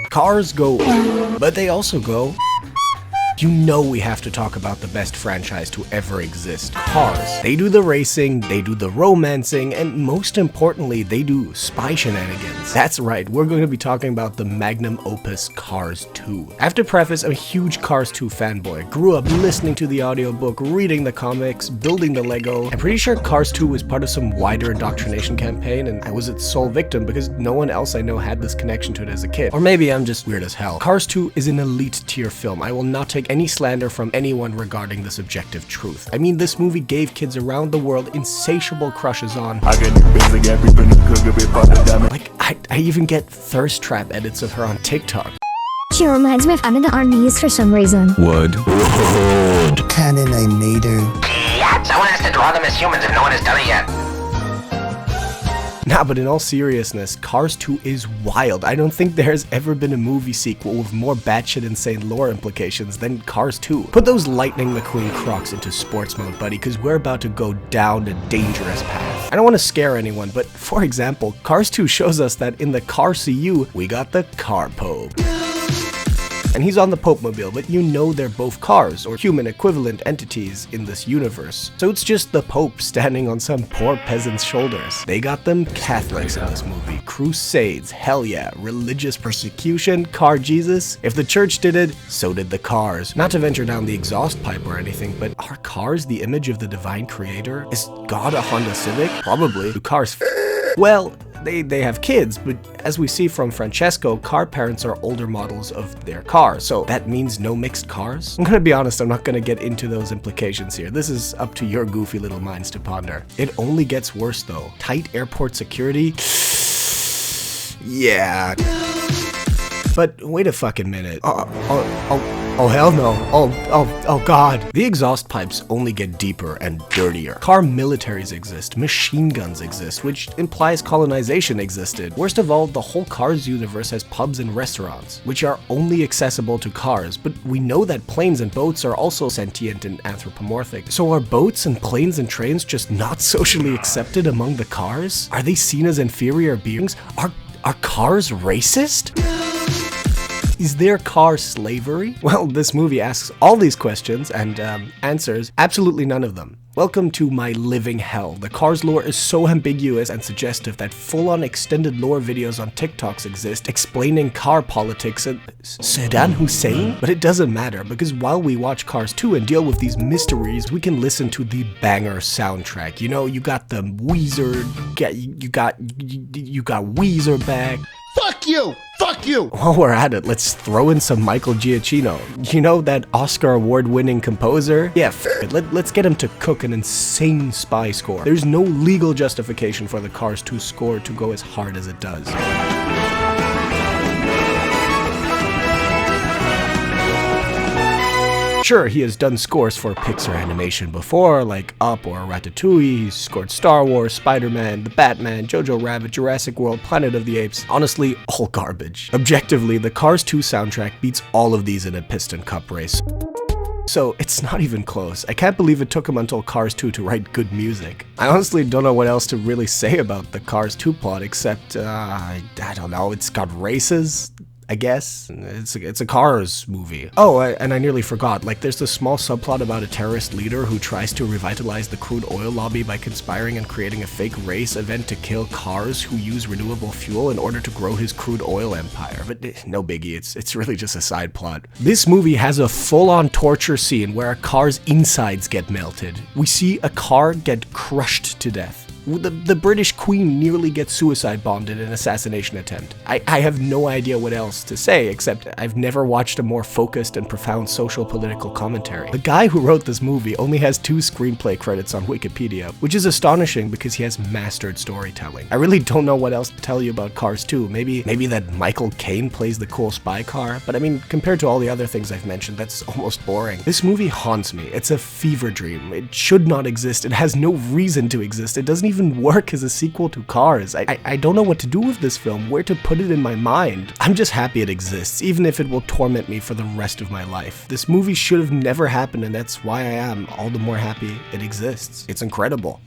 Cars go, but they also go. You know we have to talk about the best franchise to ever exist, Cars. They do the racing, they do the romancing, and most importantly, they do spy shenanigans. That's right, we're going to be talking about the magnum opus Cars 2. I have to preface, I'm a huge Cars 2 fanboy. Grew up listening to the audiobook, reading the comics, building the Lego. I'm pretty sure Cars 2 was part of some wider indoctrination campaign, and I was its sole victim because no one else I know had this connection to it as a kid. Or maybe I'm just weird as hell. Cars 2 is an elite tier film. I will not take any slander from anyone regarding this objective truth. I mean, this movie gave kids around the world insatiable crushes on. Like, I even get thirst trap edits of her on TikTok. She reminds me of I'm in the armies for some reason. Wood. Cannon, I made her. Yeah, someone has to draw them as humans if no one has done it yet. Nah, but in all seriousness, Cars 2 is wild. I don't think there has ever been a movie sequel with more batshit insane lore implications than Cars 2. Put those Lightning McQueen Crocs into sports mode, buddy, because we're about to go down a dangerous path. I don't want to scare anyone, but for example, Cars 2 shows us that in the Car CU, we got the Car Pope. And he's on the Pope-mobile, but you know they're both cars, or human equivalent entities in this universe. So it's just the Pope standing on some poor peasant's shoulders. They got them Catholics in this movie. Crusades, hell yeah, religious persecution, car Jesus. If the church did it, so did the cars. Not to venture down the exhaust pipe or anything, but are cars the image of the divine creator? Is God a Honda Civic? Probably. Do cars well, they have kids, but as we see from Francesco, car parents are older models of their car, so that means no mixed cars? I'm gonna be honest, I'm not gonna get into those implications here. This is up to your goofy little minds to ponder. It only gets worse though. Tight airport security? Yeah. But wait a fucking minute. Oh hell no. Oh god. The exhaust pipes only get deeper and dirtier. Car militaries exist, machine guns exist, which implies colonization existed. Worst of all, the whole Cars universe has pubs and restaurants, which are only accessible to cars, but we know that planes and boats are also sentient and anthropomorphic. So are boats and planes and trains just not socially accepted among the cars? Are they seen as inferior beings? Are cars racist? Is there car slavery? Well, this movie asks all these questions and answers absolutely none of them. Welcome to my living hell. The Cars lore is so ambiguous and suggestive that full-on extended lore videos on TikToks exist explaining car politics and Saddam Hussein? But it doesn't matter, because while we watch Cars 2 and deal with these mysteries, we can listen to the banger soundtrack. You know, you got the Weezer, you got Weezer back. Fuck you! Fuck you! While we're at it, let's throw in some Michael Giacchino. You know that Oscar award-winning composer? Yeah, it. Let's get him to cook an insane spy score. There's no legal justification for the Cars 2 score to go as hard as it does. Sure, he has done scores for Pixar animation before, like Up or Ratatouille. He's scored Star Wars, Spider-Man, The Batman, Jojo Rabbit, Jurassic World, Planet of the Apes. Honestly, all garbage. Objectively, the Cars 2 soundtrack beats all of these in a piston cup race. So it's not even close. I can't believe it took him until Cars 2 to write good music. I honestly don't know what else to really say about the Cars 2 plot except, I don't know, it's got races, I guess. It's a Cars movie. Oh, and I nearly forgot, like there's this small subplot about a terrorist leader who tries to revitalize the crude oil lobby by conspiring and creating a fake race event to kill cars who use renewable fuel in order to grow his crude oil empire. But no biggie, it's really just a side plot. This movie has a full-on torture scene where a car's insides get melted. We see a car get crushed to death. The British Queen nearly gets suicide bombed in an assassination attempt. I have no idea what else to say, except I've never watched a more focused and profound social political commentary. The guy who wrote this movie only has 2 screenplay credits on Wikipedia, which is astonishing because he has mastered storytelling. I really don't know what else to tell you about Cars 2. Maybe that Michael Caine plays the cool spy car, but I mean, compared to all the other things I've mentioned, that's almost boring. This movie haunts me. It's a fever dream. It should not exist. It has no reason to exist. It doesn't even work as a sequel to Cars. I don't know what to do with this film, where to put it in my mind. I'm just happy it exists, even if it will torment me for the rest of my life. This movie should have never happened, and that's why I am all the more happy it exists. It's incredible.